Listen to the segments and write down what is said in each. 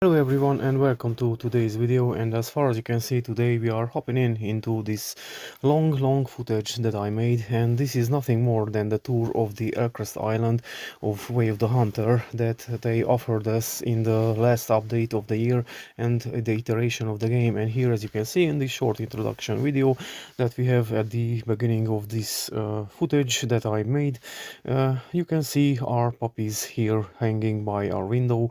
Hello everyone and welcome to today's video, and as far as you can see today we are hopping into this long footage that I made, and this is nothing more than the tour of the Elkcrest island of Way of the Hunter that they offered us in the last update of the year and the iteration of the game. And here, as you can see in this short introduction video that we have at the beginning of this footage that I made, you can see our puppies here hanging by our window,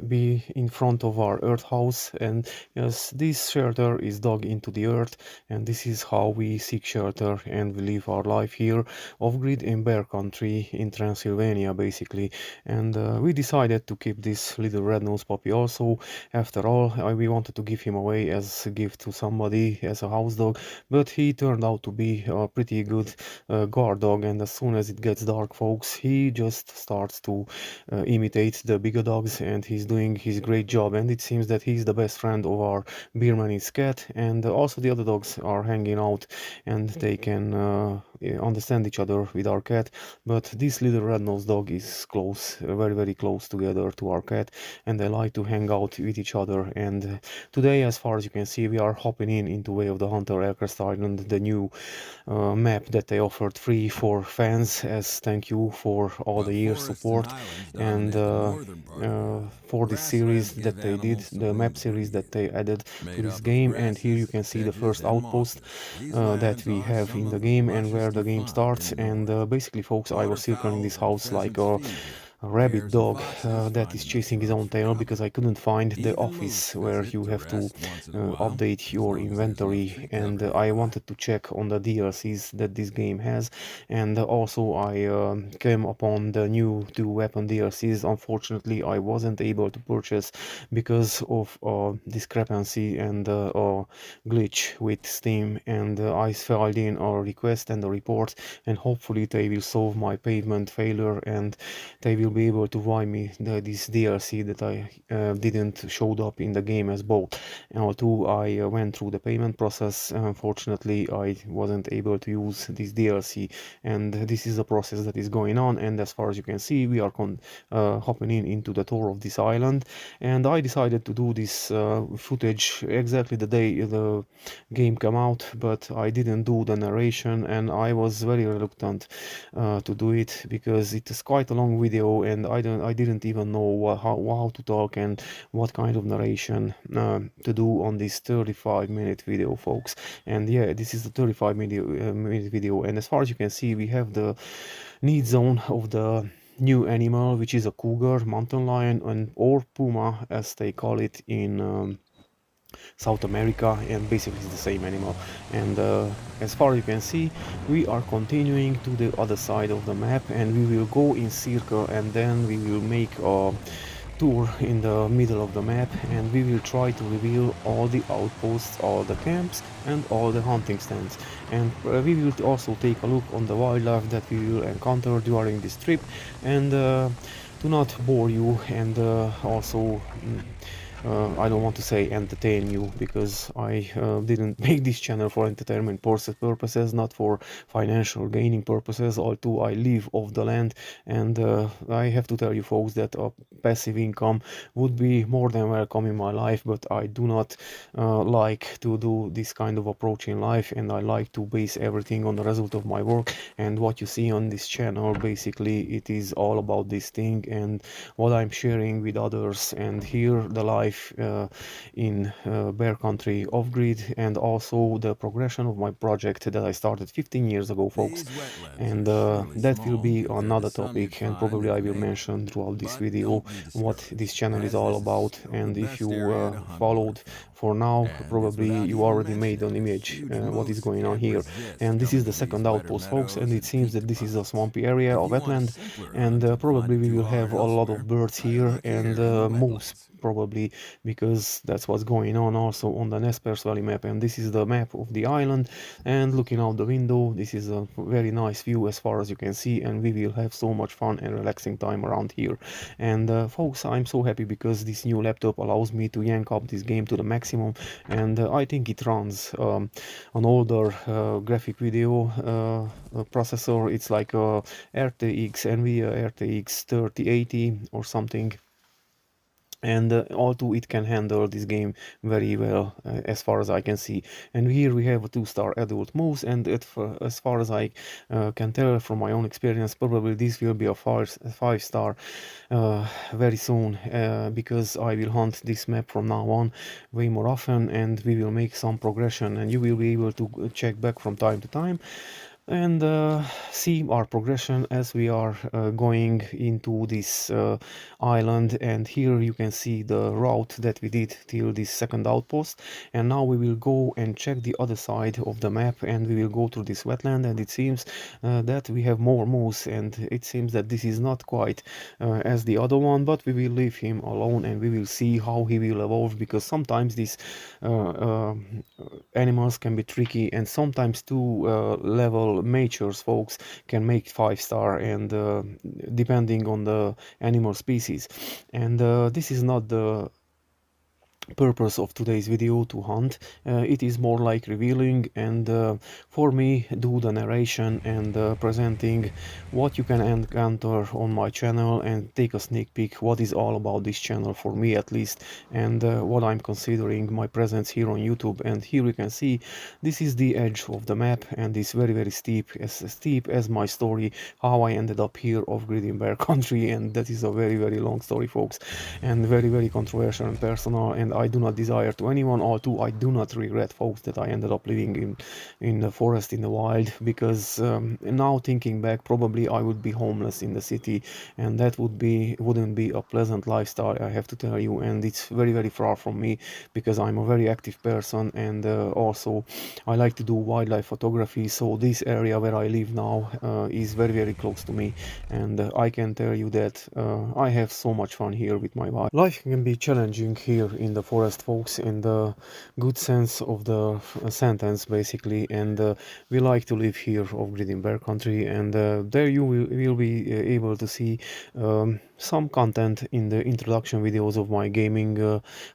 be in front of our earth house. And yes, this shelter is dug into the earth, and this is how we seek shelter and we live our life here off grid in bear country in Transylvania basically. And we decided to keep this little red-nosed puppy also. After all, we wanted to give him away as a gift to somebody as a house dog, but he turned out to be a pretty good guard dog, and as soon as it gets dark, folks, he just starts to imitate the bigger dogs, and he's doing his great job. And it seems that he's the best friend of our Birmani's cat, and also the other dogs are hanging out and they can understand each other with our cat. But this little red-nosed dog is close, very close together to our cat, and they like to hang out with each other. And today, as far as you can see, we are hopping into Way of the Hunter Elkcrest Island, the new map that they offered free for fans as thank you for all the years support. And for this series that they did, the map series that they added to this game. And here you can see the first outpost that we have in the game and where the game starts. And basically, folks, I was circling this house like a rabid dog that is chasing his own tail, because I couldn't find the office where you have to update your inventory. And I wanted to check on the DLCs that this game has. And also I came upon the new two weapon DLCs. Unfortunately, I wasn't able to purchase because of discrepancy and glitch with Steam. And I filed in a request and a report, and hopefully they will solve my payment failure and they will be able to buy me this DLC that I didn't showed up in the game as bought. And although I went through the payment process, unfortunately I wasn't able to use this DLC, and this is a process that is going on. And as far as you can see, we are hopping into the tour of this island. And I decided to do this footage exactly the day the game came out, but I didn't do the narration, and I was very reluctant to do it because it is quite a long video, and I didn't even know how to talk and what kind of narration to do on this 35-minute video, folks. And yeah, this is the 35-minute video, and as far as you can see, we have the need zone of the new animal, which is a cougar, mountain lion, and or puma as they call it in South America, and basically it's the same animal. And as far as you can see, we are continuing to the other side of the map, and we will go in circle, and then we will make a tour in the middle of the map, and we will try to reveal all the outposts, all the camps, and all the hunting stands. And we will also take a look on the wildlife that we will encounter during this trip. And to not bore you, and also I don't want to say entertain you, because I didn't make this channel for entertainment purposes, not for financial gaining purposes, although I live off the land. And I have to tell you, folks, that a passive income would be more than welcome in my life, but I do not like to do this kind of approach in life, and I like to base everything on the result of my work. And what you see on this channel, basically, it is all about this thing and what I'm sharing with others, and here the life in bear country off grid, and also the progression of my project that I started 15 years ago, folks. And that will be another topic, and probably I will mention throughout this video what this channel is all about. And if you followed for now, probably you already made an image what is going on here. And this is the second outpost, folks, and it seems that this is a swampy area, a wetland, and probably we will have a lot of birds here, and moose probably, because that's what's going on also on the Nespers Valley map. And this is the map of the island, and looking out the window, this is a very nice view as far as you can see, and we will have so much fun and relaxing time around here. And folks, I'm so happy because this new laptop allows me to yank up this game to the maximum, and I think it runs an older graphic video processor. It's like a RTX NVIDIA RTX 3080 or something. and although it can handle this game very well, as far as I can see. And here we have a 2-star adult moves, and as far as I can tell from my own experience, probably this will be a 5-star very soon, because I will hunt this map from now on way more often, and we will make some progression, and you will be able to check back from time to time and see our progression as we are going into this island. And here you can see the route that we did till this second outpost, and now we will go and check the other side of the map, and we will go through this wetland, and it seems that we have more moose, and it seems that this is not quite as the other one, but we will leave him alone and we will see how he will evolve, because sometimes these animals can be tricky, and sometimes two level matures folks can make 5-star, and depending on the animal species. And this is not the purpose of today's video to hunt. It is more like revealing, and for me do the narration and presenting what you can encounter on my channel, and take a sneak peek what is all about this channel, for me at least, and what I'm considering my presence here on YouTube. And here you can see this is the edge of the map, and it's very steep as my story, how I ended up here off-grid in Bear Country. And that is a very long story, folks, and very controversial and personal, and I do not desire to anyone, although I do not regret, folks, that I ended up living in the forest, in the wild, because now thinking back, probably I would be homeless in the city, and that wouldn't be a pleasant lifestyle, I have to tell you. And it's very far from me, because I'm a very active person, and also I like to do wildlife photography, so this area where I live now is very close to me, and I can tell you that I have so much fun here with my wife. Life can be challenging here in the forest, folks, in the good sense of the sentence, basically, and we like to live here off-grid in Bear Country, and there you will be able to see some content in the introduction videos of my gaming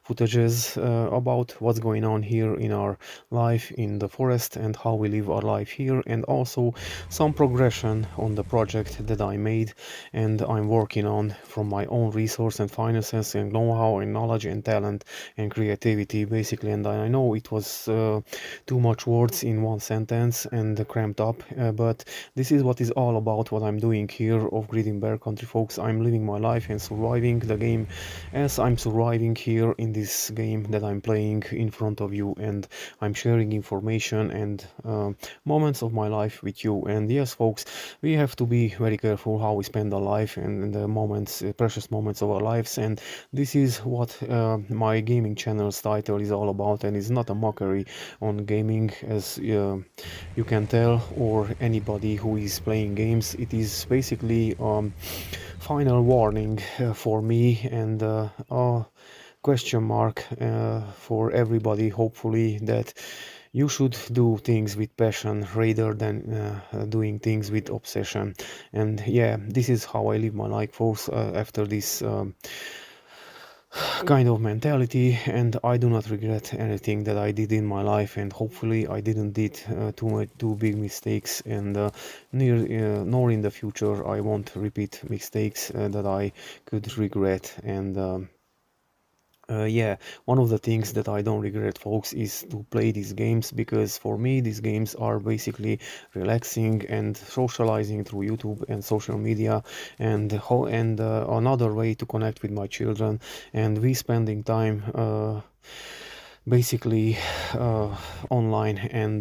footages about what's going on here in our life in the forest and how we live our life here, and also some progression on the project that I made and I'm working on from my own resource and finances and know-how and knowledge and talent and creativity, basically. And I know it was too much words in one sentence and cramped up, but this is what is all about what I'm doing here off-grid in Bear Country, folks. I'm living my life and surviving the game as I'm surviving here in this game that I'm playing in front of you, and I'm sharing information and moments of my life with you. And yes, folks, we have to be very careful how we spend our life and the moments, precious moments of our lives, and this is what my gaming channel's title is all about, and it's not a mockery on gaming, as you can tell, or anybody who is playing games. It is basically final warning for me, and question mark for everybody, hopefully, that you should do things with passion rather than doing things with obsession. And yeah, this is how I live my life, folks, after this kind of mentality, and I do not regret anything that I did in my life, and hopefully I didn't did too big mistakes, and nor in the future I won't repeat mistakes that I could regret. And yeah, one of the things that I don't regret, folks, is to play these games, because for me these games are basically relaxing and socializing through YouTube and social media, and another way to connect with my children, and we spending time basically online, and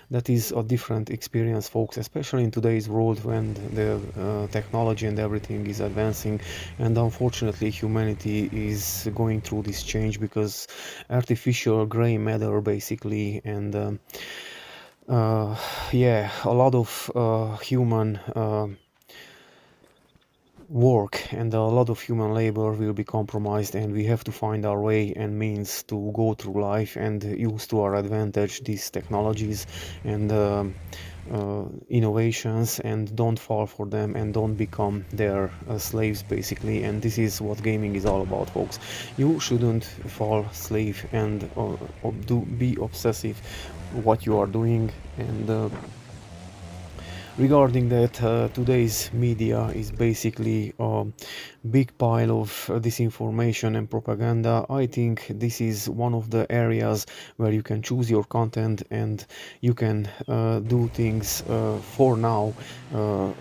that is a different experience, folks, especially in today's world when the technology and everything is advancing, and unfortunately humanity is going through this change, because artificial gray matter, basically, and yeah, a lot of human work and a lot of human labor will be compromised, and we have to find our way and means to go through life and use to our advantage these technologies and innovations, and don't fall for them and don't become their slaves, basically. And this is what gaming is all about, folks. You shouldn't fall slave and be obsessive what you are doing, and Regarding that, today's media is basically a big pile of disinformation and propaganda. I think this is one of the areas where you can choose your content and you can do things for now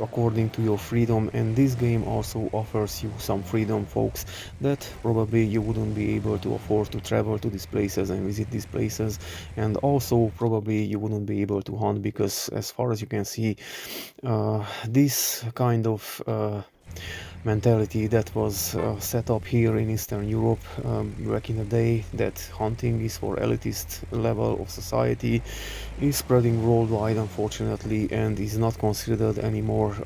according to your freedom. And this game also offers you some freedom, folks, that probably you wouldn't be able to afford to travel to these places and visit these places. And also probably you wouldn't be able to hunt because, as far as you can see, this kind of mentality that was set up here in Eastern Europe back in the day, that hunting is for elitist level of society, is spreading worldwide, unfortunately, and is not considered anymore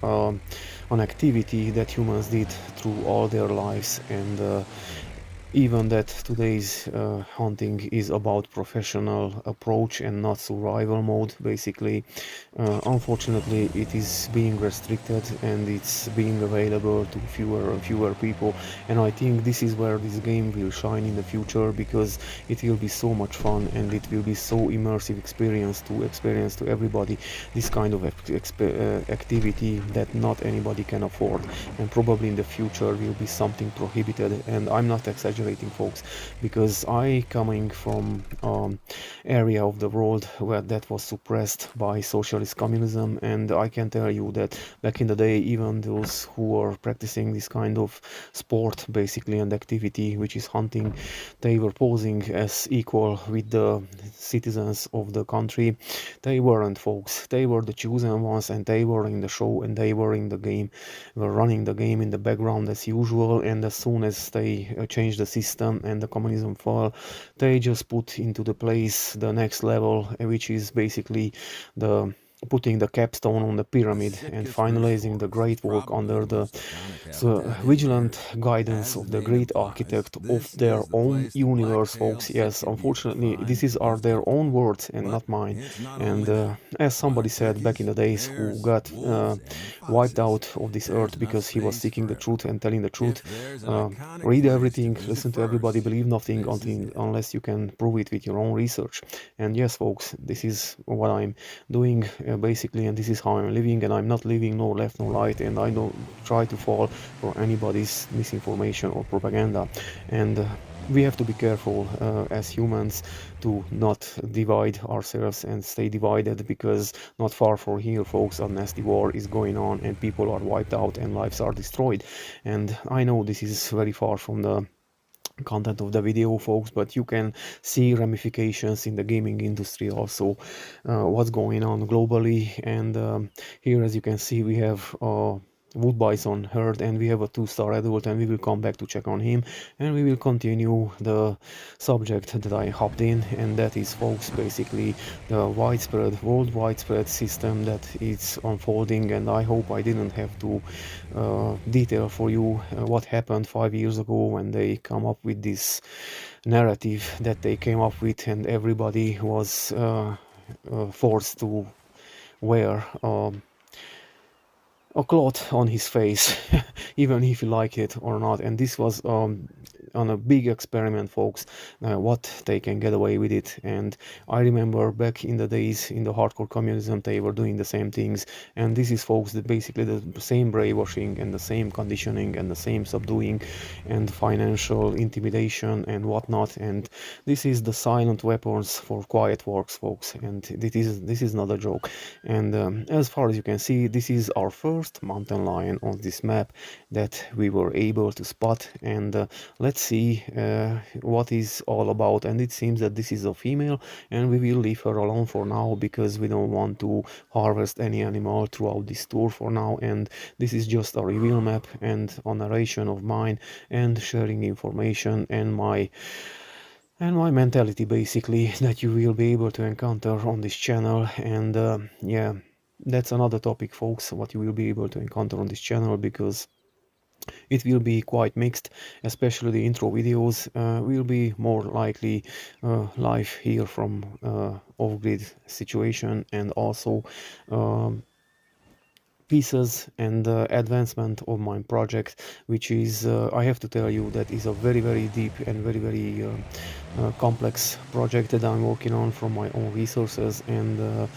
an activity that humans did through all their lives. And even that today's hunting is about professional approach and not survival mode, basically. Unfortunately, it is being restricted and it's being available to fewer and fewer people, and I think this is where this game will shine in the future, because it will be so much fun and it will be so immersive experience to everybody, this kind of activity that not anybody can afford, and probably in the future will be something prohibited. And I'm not exaggerating, folks, because I coming from area of the world where that was suppressed by socialist communism, and I can tell you that back in the day, even those who were practicing this kind of sport basically and activity, which is hunting, they were posing as equal with the citizens of the country. They weren't, folks. They were the chosen ones, and they were in the show, and they were in the game, were running the game in the background as usual. And as soon as they changed the system and the communism fell, they just put into the place the next level, which is basically the putting the capstone on the pyramid and finalizing the great work under the vigilant guidance of the great architect of their own universe, folks. Yes, unfortunately, are their own words and not mine. And as somebody said back in the days, who got wiped out of this earth because he was seeking the truth and telling the truth, read everything, listen to everybody, believe nothing unless you can prove it with your own research. And yes, folks, this is what I'm doing basically, and this is how I'm living, and I'm not living no left no right, and I don't try to fall for anybody's misinformation or propaganda. And we have to be careful as humans to not divide ourselves and stay divided, because not far from here, folks, a nasty war is going on and people are wiped out and lives are destroyed. And I know this is very far from the content of the video, folks, but you can see ramifications in the gaming industry also, what's going on globally. And here, as you can see, we have wood bison herd, and we have a 2-star adult, and we will come back to check on him, and we will continue the subject that I hopped in, and that is, folks, basically the widespread system that is unfolding. And I hope I didn't have to detail for you what happened 5 years ago when they come up with this narrative that they came up with, and everybody was forced to wear a cloth on his face, even if you like it or not. And this was on a big experiment, folks, what they can get away with it. And I remember back in the days in the hardcore communism, they were doing the same things. And this is, folks, basically the same brainwashing and the same conditioning and the same subduing and financial intimidation and whatnot. And this is the silent weapons for quiet works, folks. And this is not a joke. And as far as you can see, this is our first mountain lion on this map that we were able to spot. And let's see what is all about. And it seems that this is a female, and we will leave her alone for now, because we don't want to harvest any animal throughout this tour for now. And this is just a reveal map and a narration of mine, and sharing information and my mentality, basically, that you will be able to encounter on this channel. And yeah, that's another topic, folks, what you will be able to encounter on this channel, because it will be quite mixed. Especially the intro videos will be more likely live here from off-grid situation, and also pieces and advancement of my project, which is, I have to tell you, that is a very deep and very complex project that I'm working on from my own resources. And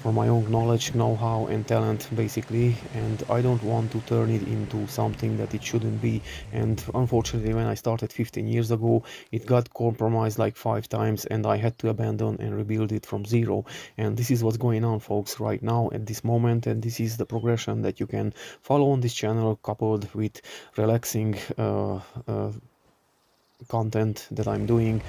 for my own knowledge, know-how and talent basically, and I don't want to turn it into something that it shouldn't be. And unfortunately, when I started 15 years ago, it got compromised like 5 times and I had to abandon and rebuild it from zero. And this is what's going on, folks, right now at this moment, and this is the progression that you can follow on this channel, coupled with relaxing content that I'm doing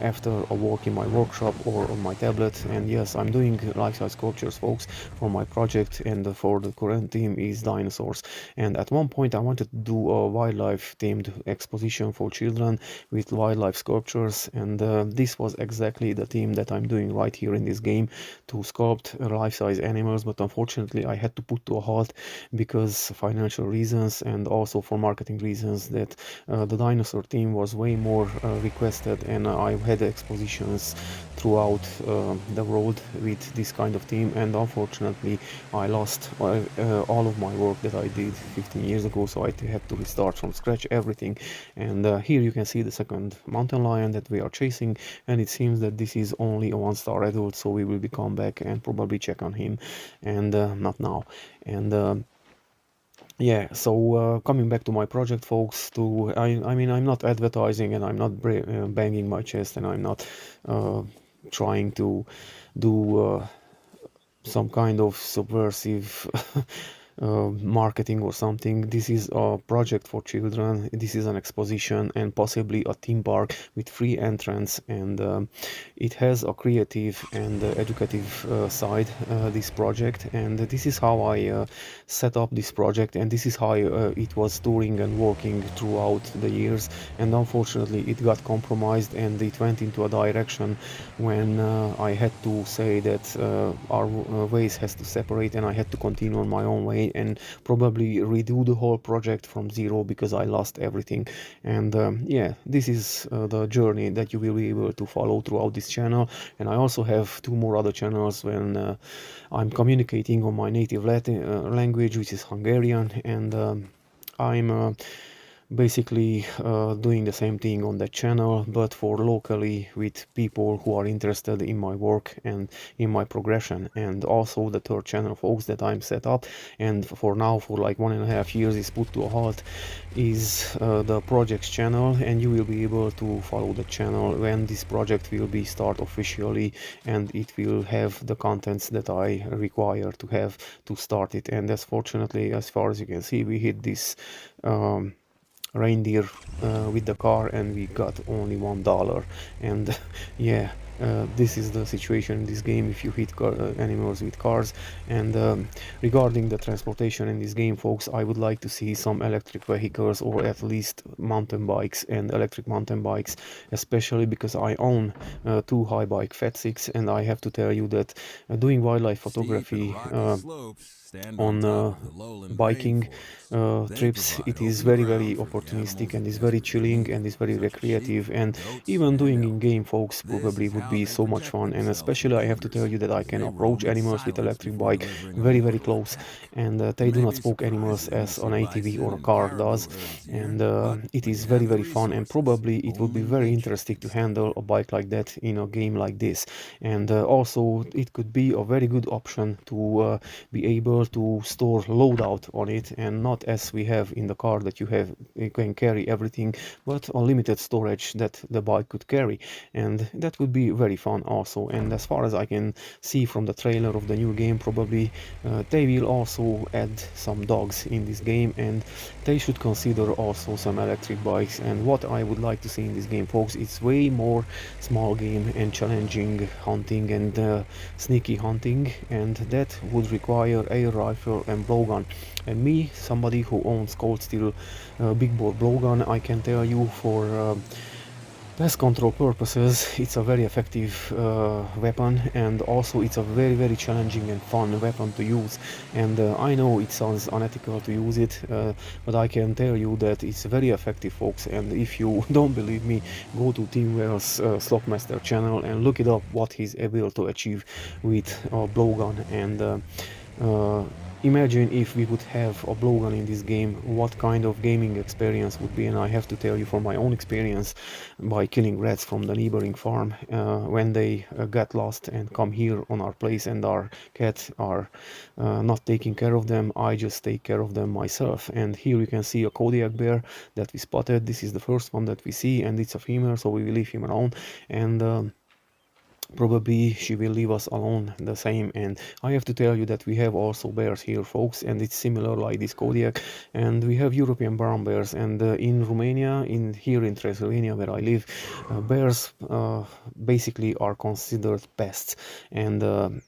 after a walk in my workshop or on my tablet. And yes, I'm doing life-size sculptures, folks, for my project, and for the current theme is dinosaurs. And at one point I wanted to do a wildlife themed exposition for children with wildlife sculptures, and this was exactly the theme that I'm doing right here in this game, to sculpt life-size animals. But unfortunately I had to put to a halt because financial reasons and also for marketing reasons, that the dinosaur theme was way more requested, and I had expositions throughout the world with this kind of theme, and unfortunately I lost all of my work that I did 15 years ago, so I had to restart from scratch everything. And here you can see the second mountain lion that we are chasing, and it seems that this is only a 1-star adult, so we will be come back and probably check on him, and not now. And yeah, so coming back to my project, folks, I mean, I'm not advertising and I'm not banging my chest, and I'm not trying to do some kind of subversive marketing or something. This is a project for children. This is an exposition and possibly a theme park with free entrance, and it has a creative and educative side, this project. And this is how I set up this project, and this is how it was touring and working throughout the years. And unfortunately it got compromised and it went into a direction when I had to say that our ways has to separate, and I had to continue on my own way and probably redo the whole project from zero because I lost everything. And yeah, this is the journey that you will be able to follow throughout this channel. And I also have 2 more other channels when I'm communicating on my native Latin language, which is Hungarian, and I'm basically doing the same thing on that channel, but for locally, with people who are interested in my work and in my progression. And also the third channel, folks, that I'm set up, and for now for like 1.5 years is put to a halt, is the projects channel, and you will be able to follow the channel when this project will be start officially, and it will have the contents that I require to have to start it. And as fortunately, as far as you can see, we hit this reindeer with the car, and we got only $1. And yeah, this is the situation in this game if you hit animals with cars. And regarding the transportation in this game, folks, I would like to see some electric vehicles, or at least mountain bikes and electric mountain bikes, especially because I own 2 high bike Fat 6, and I have to tell you that doing wildlife photography on biking trips, it is very opportunistic, and is very chilling, and is very recreative, and even doing in game, folks, probably would be so much fun. And especially I have to tell you that I can approach animals with electric bike very close, and they do not spook animals as an ATV or a car does. And it is very fun, and probably it would be very interesting to handle a bike like that in a game like this. And also it could be a very good option to be able to store loadout on it, and not as we have in the car that you can carry everything, but unlimited storage that the bike could carry. And that would be very fun also. And as far as I can see from the trailer of the new game, probably they will also add some dogs in this game, and they should consider also some electric bikes. And what I would like to see in this game, folks, it's way more small game and challenging hunting and sneaky hunting, and that would require air rifle and blowgun. And me, somebody who owns cold steel big bore blowgun, I can tell you for pest control purposes it's a very effective weapon, and also it's a very challenging and fun weapon to use. And I know it sounds unethical to use it, but I can tell you that it's very effective, folks. And if you don't believe me, go to Tim Wales Slopmaster channel and look it up, what he's able to achieve with blowgun. And Imagine if we would have a blowgun in this game, what kind of gaming experience would be. And I have to tell you from my own experience by killing rats from the neighboring farm, when they get lost and come here on our place and our cats are not taking care of them, I just take care of them myself. And here you can see a Kodiak bear that we spotted. This is the first one that we see, and it's a female, so we will leave him alone. And probably she will leave us alone the same. And I have to tell you that we have also bears here, folks, and it's similar like this Kodiak. And we have European brown bears, and in Romania, in here in Transylvania where I live, bears basically are considered pests. And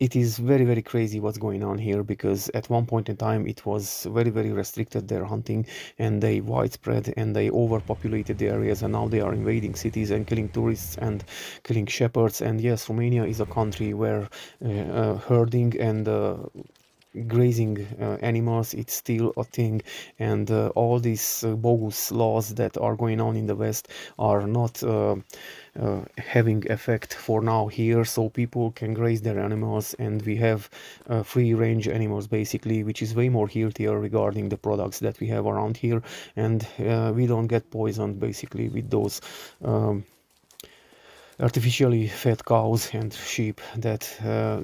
it is very crazy what's going on here, because at one point in time it was very restricted their hunting, and they widespread and they overpopulated the areas, and now they are invading cities and killing tourists and killing shepherds. And yes, Romania is a country where herding and grazing animals, it's still a thing. And all these bogus laws that are going on in the West are not having effect for now here, so people can graze their animals, and we have free range animals basically, which is way more healthier regarding the products that we have around here. And we don't get poisoned basically with those artificially fed cows and sheep that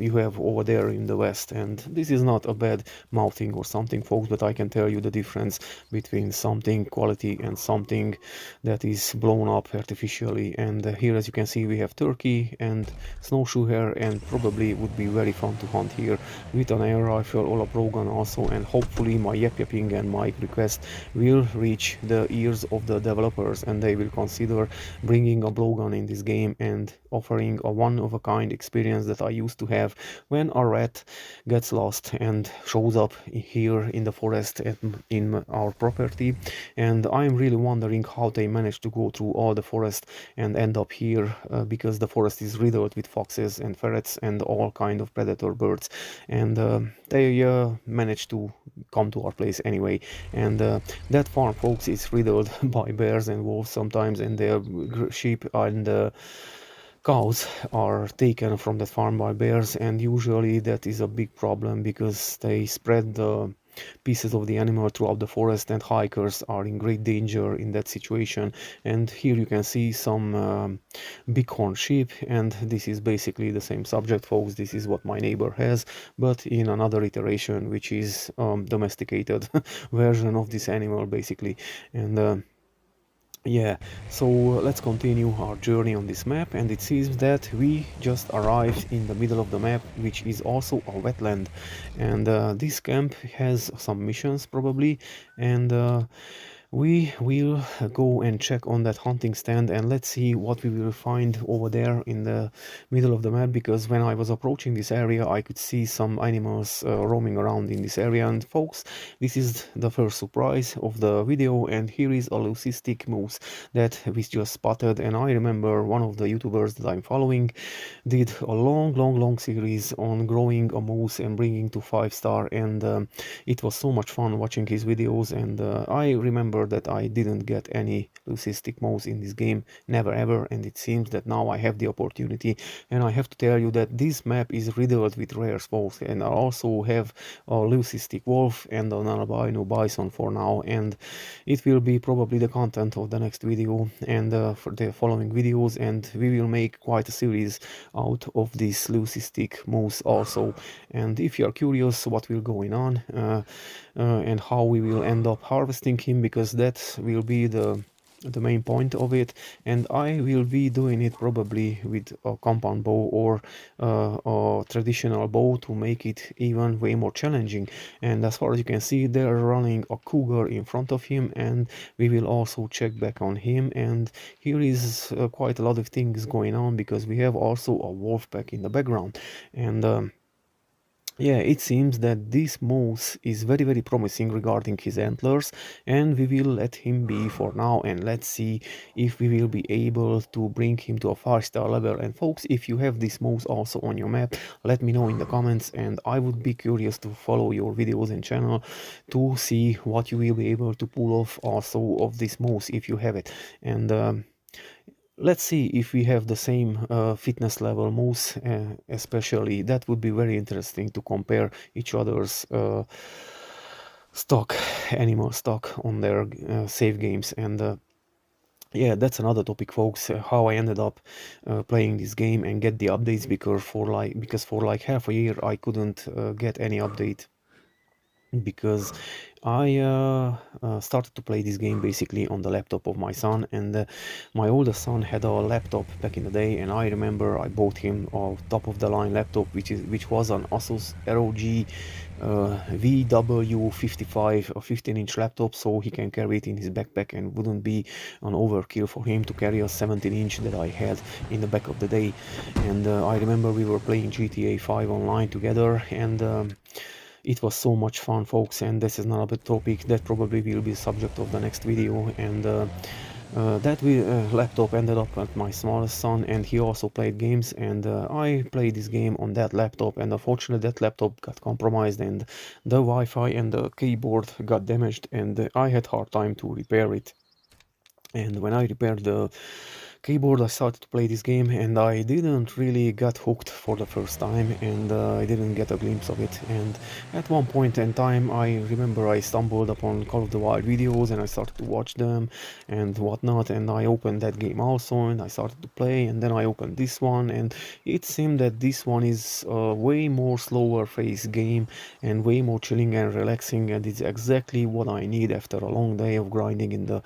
you have over there in the West. And this is not a bad mouthing or something, folks, but I can tell you the difference between something quality and something that is blown up artificially. And here, as you can see, we have turkey and snowshoe hare, and probably would be very fun to hunt here with an air rifle or a blowgun also. And hopefully my yapping and my request will reach the ears of the developers, and they will consider bringing a blowgun in this game and offering a one-of-a-kind experience that I used to have when a rat gets lost and shows up here in the forest in our property. And I'm really wondering how they managed to go through all the forest and end up here, because the forest is riddled with foxes and ferrets and all kind of predator birds. And they managed to come to our place anyway. And that farm, folks, is riddled by bears and wolves sometimes, and their sheep and cows are taken from that farm by bears. And usually that is a big problem, because they spread the pieces of the animal throughout the forest, and hikers are in great danger in that situation. And here you can see some bighorn sheep, and this is basically the same subject, folks. This is what my neighbor has, but in another iteration, which is domesticated version of this animal basically. And yeah, so let's continue our journey on this map. And it seems that we just arrived in the middle of the map, which is also a wetland. And this camp has some missions probably, and we will go and check on that hunting stand, and let's see what we will find over there in the middle of the map. Because when I was approaching this area, I could see some animals roaming around in this area. And folks, this is the first surprise of the video, and here is a leucistic moose that we just spotted. And I remember one of the YouTubers that I'm following did a long series on growing a moose and bringing to 5-star, and it was so much fun watching his videos. And I remember that I didn't get any leucistic mouse in this game, never ever, and it seems that now I have the opportunity. And I have to tell you that this map is riddled with rare spawns, and I also have a leucistic wolf and an albino bison for now, and it will be probably the content of the next video and for the following videos. And we will make quite a series out of this leucistic moose also. And if you are curious what will going on and how we will end up harvesting him, because that will be the main point of it, and I will be doing it probably with a compound bow or a traditional bow to make it even way more challenging. And as far as you can see, they're running a cougar in front of him, and we will also check back on him. And here is quite a lot of things going on, because we have also a wolf pack in the background. And yeah, it seems that this moose is very promising regarding his antlers, and we will let him be for now, and let's see if we will be able to bring him to a 5-star level. And folks, if you have this moose also on your map, let me know in the comments, and I would be curious to follow your videos and channel to see what you will be able to pull off also of this moose if you have it. And let's see if we have the same fitness level moves, especially. That would be very interesting to compare each other's stock, animal stock on their save games. And yeah, that's another topic, folks, how I ended up playing this game and get the updates, because for like half a year I couldn't get any update, because I started to play this game basically on the laptop of my son. And my oldest son had a laptop back in the day, and I remember I bought him a top of the line laptop, which was an Asus ROG VW55, a 15-inch laptop, so he can carry it in his backpack and wouldn't be an overkill for him to carry a 17-inch that I had in the back of the day. And I remember we were playing GTA 5 online together, and it was so much fun, folks. And this is another topic that probably will be subject of the next video. And laptop ended up at my smallest son, and he also played games, and I played this game on that laptop. And unfortunately that laptop got compromised, and the Wi-Fi and the keyboard got damaged, and I had hard time to repair it. And when I repaired the keyboard, I started to play this game, and I didn't really get hooked for the first time, and I didn't get a glimpse of it. And at one point in time, I remember I stumbled upon Call of the Wild videos, and I started to watch them and whatnot, and I opened that game also, and I started to play, and then I opened this one, and it seemed that this one is a way more slower paced game and way more chilling and relaxing, and it's exactly what I need after a long day of grinding in the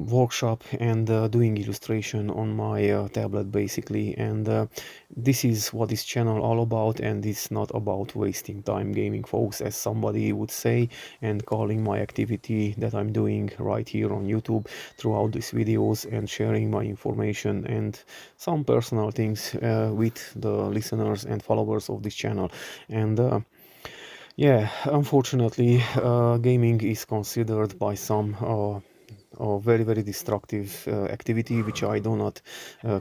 workshop and doing illustration on my tablet basically. And this is what this channel all about, and it's not about wasting time gaming, folks, as somebody would say, and calling my activity that I'm doing right here on YouTube throughout these videos and sharing my information and some personal things with the listeners and followers of this channel. And yeah, unfortunately, gaming is considered by some a very very destructive activity, which I do not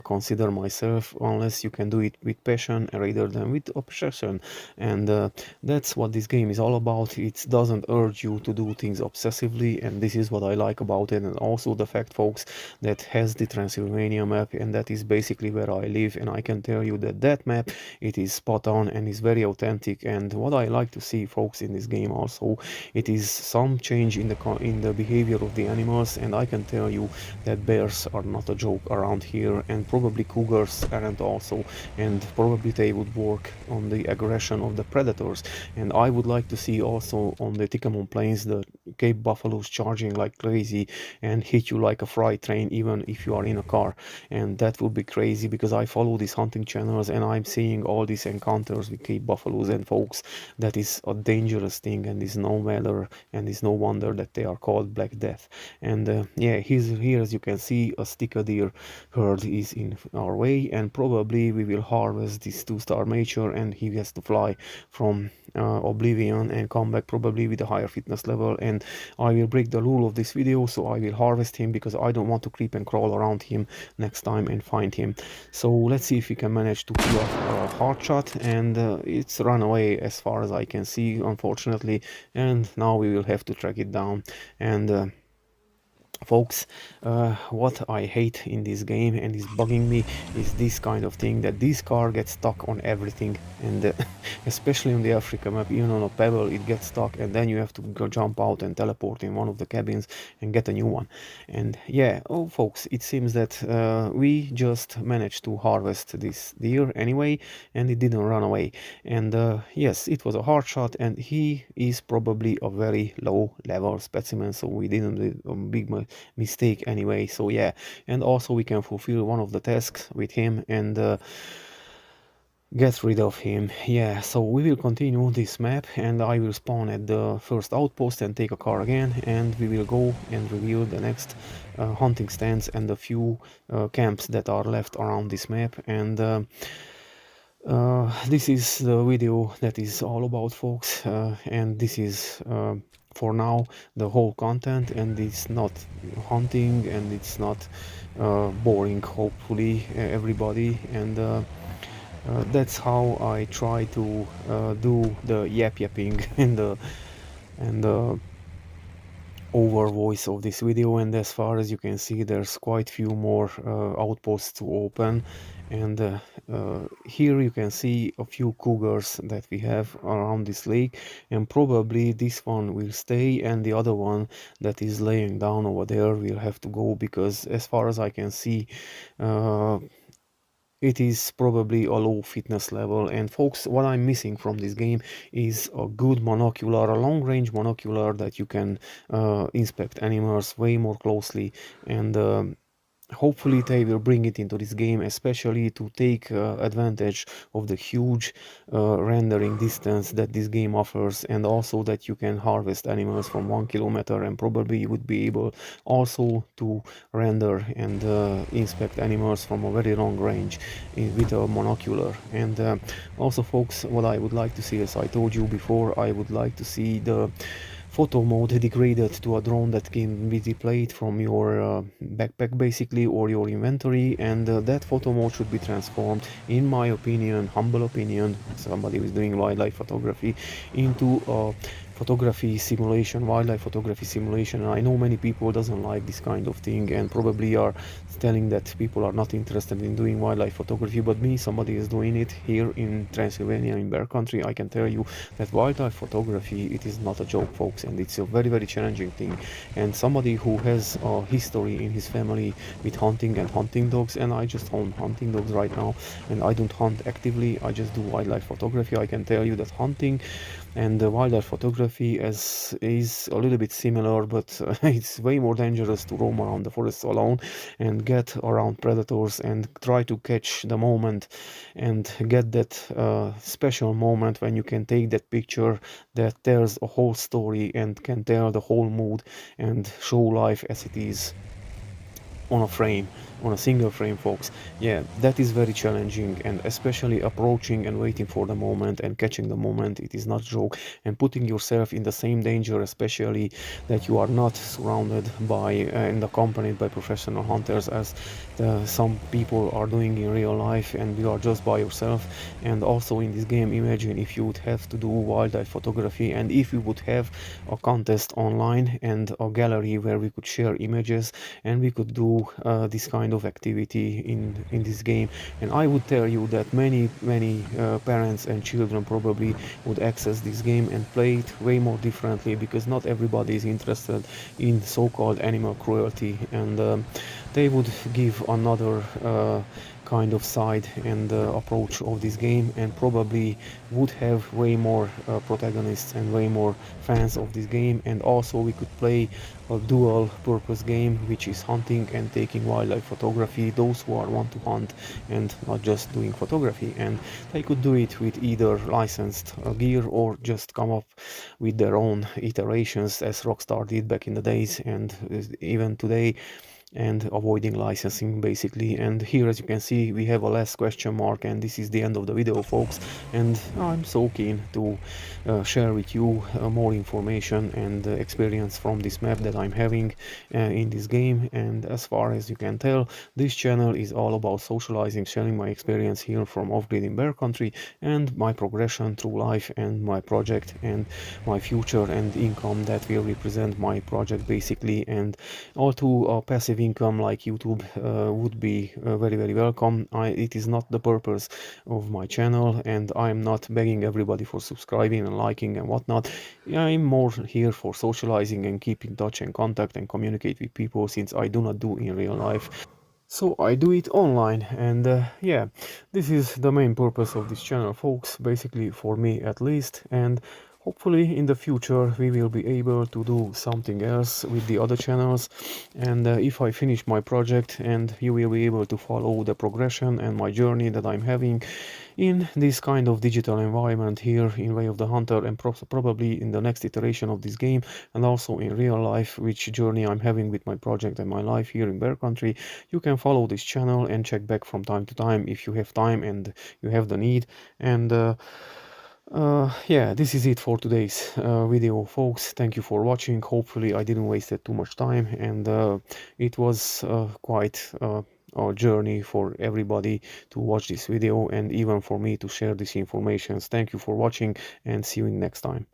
consider myself, unless you can do it with passion rather than with obsession. And that's what this game is all about. It doesn't urge you to do things obsessively, and this is what I like about it. And also the fact, folks, that has the Transylvania map, and that is basically where I live, and I can tell you that that map, it is spot on and is very authentic. And what I like to see, folks, in this game also, it is some change in the behavior of the animals. And I can tell you that bears are not a joke around here, and probably cougars aren't also, and probably they would work on the aggression of the predators. And I would like to see also on the Ticamon Plains the Cape buffaloes charging like crazy and hit you like a freight train even if you are in a car. And that would be crazy, because I follow these hunting channels and I'm seeing all these encounters with Cape buffaloes, and folks, that is a dangerous thing, and is no matter, and is no wonder that they are called Black Death. And yeah, here as you can see, a sticker deer herd is in our way, and probably we will harvest this 2-star mature, and he has to fly from Oblivion and come back probably with a higher fitness level. And I will break the rule of this video, so I will harvest him, because I don't want to creep and crawl around him next time and find him. So let's see if we can manage to pull off a hard shot. And it's run away as far as I can see, unfortunately, and now we will have to track it down. And folks, what I hate in this game and is bugging me is this kind of thing, that this car gets stuck on everything. And especially on the Africa map, even on a pebble it gets stuck, and then you have to go jump out and teleport in one of the cabins and get a new one. And yeah, oh folks, it seems that we just managed to harvest this deer anyway, and it didn't run away. And yes, it was a hard shot, and he is probably a very low level specimen, so we didn't do a big mistake anyway. So yeah, and also we can fulfill one of the tasks with him and get rid of him. Yeah, so we will continue this map, and I will spawn at the first outpost and take a car again, and we will go and reveal the next hunting stands and the few camps that are left around this map. And this is the video that is all about, folks, and this is for now the whole content, and it's not hunting, and it's not boring, hopefully, everybody. And that's how I try to do the yapping and the over voice of this video. And as far as you can see, there's quite few more outposts to open. And here you can see a few cougars that we have around this lake, and probably this one will stay and the other one that is laying down over there will have to go, because as far as I can see, uh, it is probably a low fitness level. And folks, what I'm missing from this game is a good monocular, a long range monocular that you can inspect animals way more closely. And hopefully they will bring it into this game, especially to take advantage of the huge rendering distance that this game offers, and also that you can harvest animals from 1 kilometer, and probably you would be able also to render and inspect animals from a very long range with a monocular. And also folks, what I would like to see, as I told you before, I would like to see the photo mode degraded to a drone that can be deployed from your backpack basically, or your inventory. And that photo mode should be transformed, in my opinion, humble opinion, somebody who is doing wildlife photography, into a photography simulation, wildlife photography simulation. And I know many people doesn't like this kind of thing and probably are telling that people are not interested in doing wildlife photography, but me, somebody is doing it here in Transylvania, in Bear Country. I can tell you that wildlife photography, it is not a joke, folks, and it's a very challenging thing. And somebody who has a history in his family with hunting and hunting dogs, and I just own hunting dogs right now, and I don't hunt actively, I just do wildlife photography. I can tell you that hunting and wildlife photography is a little bit similar, but it's way more dangerous to roam around the forest alone and get around predators and try to catch the moment and get that special moment when you can take that picture that tells a whole story and can tell the whole mood and show life as it is on a frame, on a single frame, folks. Yeah, that is very challenging, and especially approaching and waiting for the moment and catching the moment, it is not a joke. And putting yourself in the same danger, especially that you are not surrounded by and accompanied by professional hunters, as some people are doing in real life, and you are just by yourself. And also in this game, imagine if you would have to do wildlife photography, and if we would have a contest online and a gallery where we could share images and we could do this kind of activity in this game. And I would tell you that many parents and children probably would access this game and play it way more differently, because not everybody is interested in so-called animal cruelty, and they would give another kind of side and approach of this game, and probably would have way more protagonists and way more fans of this game. And also we could play a dual purpose game, which is hunting and taking wildlife photography, those who are want to hunt and not just doing photography. And they could do it with either licensed gear or just come up with their own iterations, as Rockstar did back in the days and even today, and avoiding licensing basically. And here, as you can see, we have a last question mark, and this is the end of the video, folks. And I'm so keen to share with you more information and experience from this map that I'm having in this game. And as far as you can tell, this channel is all about socializing, sharing my experience here from off-grid in Bear Country, and my progression through life, and my project, and my future, and income that will represent my project basically. And although a passive income like YouTube would be very welcome, it is not the purpose of my channel, and I'm not begging everybody for subscribing and liking and whatnot. I'm more here for socializing and keeping touch and contact and communicate with people, since I do not do in real life. So I do it online. And yeah, this is the main purpose of this channel, folks, basically for me at least. And hopefully in the future we will be able to do something else with the other channels. And if I finish my project, and you will be able to follow the progression and my journey that I'm having in this kind of digital environment here in Way of the Hunter, and probably in the next iteration of this game, and also in real life, which journey I'm having with my project and my life here in Bear Country. You can follow this channel and check back from time to time if you have time and you have the need. And yeah, this is it for today's video, folks. Thank you for watching. Hopefully I didn't waste too much time, and it was quite a journey for everybody to watch this video, and even for me to share this information. Thank you for watching, and see you next time.